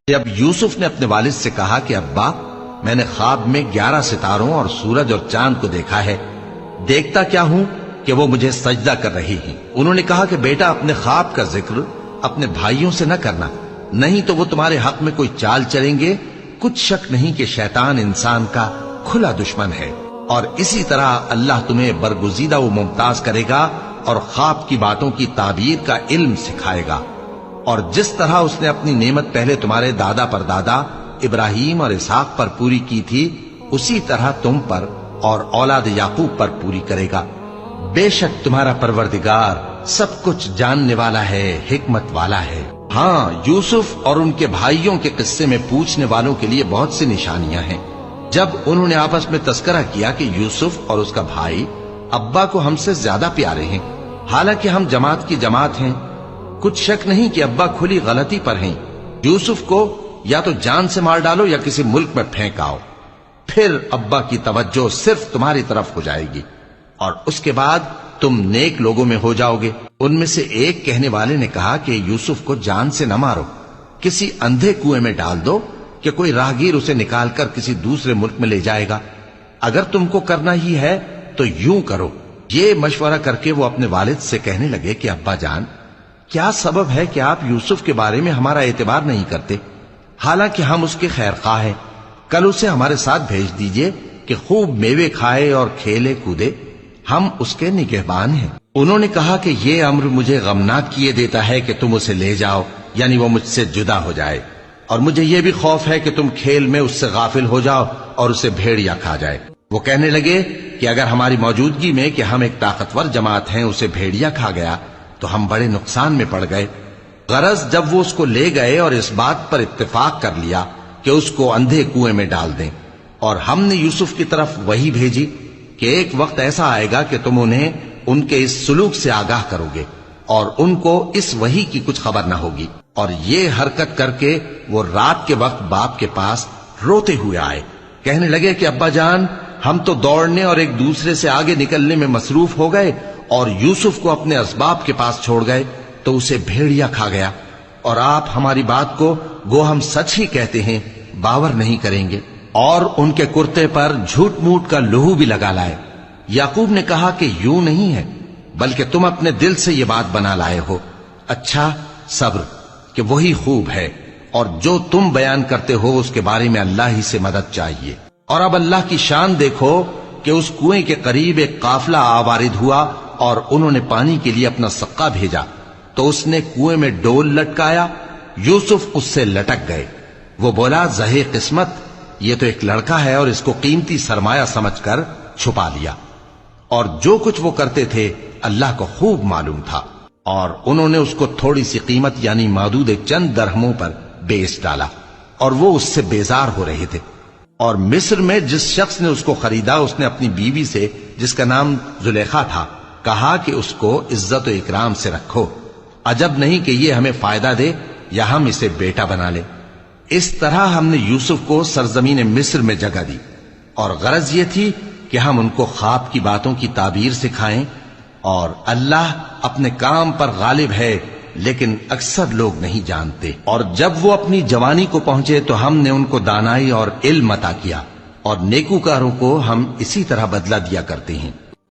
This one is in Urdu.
جب یوسف نے اپنے والد سے کہا کہ ابا میں نے خواب میں 11 ستاروں اور سورج اور چاند کو دیکھا ہے، دیکھتا کیا ہوں کہ وہ مجھے سجدہ کر رہی ہیں۔ انہوں نے کہا کہ بیٹا اپنے خواب کا ذکر اپنے بھائیوں سے نہ کرنا، نہیں تو وہ تمہارے حق میں کوئی چال چلیں گے۔ کچھ شک نہیں کہ شیطان انسان کا کھلا دشمن ہے، اور اسی طرح اللہ تمہیں برگزیدہ و ممتاز کرے گا اور خواب کی باتوں کی تعبیر کا علم سکھائے گا، اور جس طرح اس نے اپنی نعمت پہلے تمہارے دادا پر دادا ابراہیم اور اسحاق پر پوری کی تھی، اسی طرح تم پر اور اولاد یعقوب پر پوری کرے گا۔ بے شک تمہارا پروردگار سب کچھ جاننے والا ہے، حکمت والا ہے۔ ہاں، یوسف اور ان کے بھائیوں کے قصے میں پوچھنے والوں کے لیے بہت سی نشانیاں ہیں۔ جب انہوں نے آپس میں تذکرہ کیا کہ یوسف اور اس کا بھائی ابا کو ہم سے زیادہ پیارے ہیں، حالانکہ ہم جماعت کی جماعت ہیں، کچھ شک نہیں کہ ابا کھلی غلطی پر ہیں۔ یوسف کو یا تو جان سے مار ڈالو یا کسی ملک میں پھینک آؤ، پھر ابا کی توجہ صرف تمہاری طرف ہو جائے گی، اور اس کے بعد تم نیک لوگوں میں ہو جاؤ گے۔ ان میں سے ایک کہنے والے نے کہا کہ یوسف کو جان سے نہ مارو، کسی اندھے کنویں میں ڈال دو کہ کوئی راہگیر اسے نکال کر کسی دوسرے ملک میں لے جائے گا۔ اگر تم کو کرنا ہی ہے تو یوں کرو۔ یہ مشورہ کر کے وہ اپنے والد سے کہنے لگے کہ ابا جان، کیا سبب ہے کہ آپ یوسف کے بارے میں ہمارا اعتبار نہیں کرتے، حالانکہ ہم اس کے خیر خواہ ہیں؟ کل اسے ہمارے ساتھ بھیج دیجئے کہ خوب میوے کھائے اور کھیلے کودے، ہم اس کے نگہبان ہیں۔ انہوں نے کہا کہ یہ امر مجھے غمناک کیے دیتا ہے کہ تم اسے لے جاؤ، یعنی وہ مجھ سے جدا ہو جائے، اور مجھے یہ بھی خوف ہے کہ تم کھیل میں اس سے غافل ہو جاؤ اور اسے بھیڑیا کھا جائے۔ وہ کہنے لگے کہ اگر ہماری موجودگی میں کہ ہم ایک طاقتور جماعت ہیں اسے بھیڑیا کھا گیا تو ہم بڑے نقصان میں پڑ گئے۔ غرض جب وہ اس کو لے گئے اور اس بات پر اتفاق کر لیا کہ اس کو اندھے کنویں میں ڈال دیں، اور ہم نے یوسف کی طرف وحی بھیجی کہ ایک وقت ایسا آئے گا کہ تم انہیں ان کے اس سلوک سے آگاہ کرو گے، اور ان کو اس وحی کی کچھ خبر نہ ہوگی۔ اور یہ حرکت کر کے وہ رات کے وقت باپ کے پاس روتے ہوئے آئے، کہنے لگے کہ ابا جان، ہم تو دوڑنے اور ایک دوسرے سے آگے نکلنے میں مصروف ہو گئے اور یوسف کو اپنے اسباب کے پاس چھوڑ گئے تو اسے بھیڑیا کھا گیا، اور آپ ہماری بات کو گو ہم سچ ہی کہتے ہیں باور نہیں کریں گے۔ اور ان کے کرتے پر جھوٹ موٹ کا لہو بھی لگا لائے۔ یعقوب نے کہا کہ یوں نہیں ہے، بلکہ تم اپنے دل سے یہ بات بنا لائے ہو۔ اچھا، صبر کہ وہی خوب ہے، اور جو تم بیان کرتے ہو اس کے بارے میں اللہ ہی سے مدد چاہیے۔ اور اب اللہ کی شان دیکھو کہ اس کنویں کے قریب ایک قافلہ آوارد ہوا اور انہوں نے پانی کے لیے اپنا سقا بھیجا، تو اس نے کنویں میں ڈول لٹکایا، یوسف اس سے لٹک گئے۔ وہ بولا، زہے قسمت، یہ تو ایک لڑکا ہے، اور اس کو قیمتی سرمایہ سمجھ کر چھپا لیا۔ اور جو کچھ وہ کرتے تھے اللہ کو خوب معلوم تھا، اور انہوں نے اس کو تھوڑی سی قیمت یعنی مادود چند درہموں پر بیچ ڈالا، اور وہ اس سے بیزار ہو رہے تھے۔ اور مصر میں جس شخص نے اس کو خریدا، اس نے اپنی بیوی سے جس کا نام زلیخا تھا کہا کہ اس کو عزت و اکرام سے رکھو، عجب نہیں کہ یہ ہمیں فائدہ دے یا ہم اسے بیٹا بنا لے۔ اس طرح ہم نے یوسف کو سرزمین مصر میں جگہ دی، اور غرض یہ تھی کہ ہم ان کو خواب کی باتوں کی تعبیر سکھائیں، اور اللہ اپنے کام پر غالب ہے، لیکن اکثر لوگ نہیں جانتے۔ اور جب وہ اپنی جوانی کو پہنچے تو ہم نے ان کو دانائی اور علم عطا کیا، اور نیکوکاروں کو ہم اسی طرح بدلہ دیا کرتے ہیں۔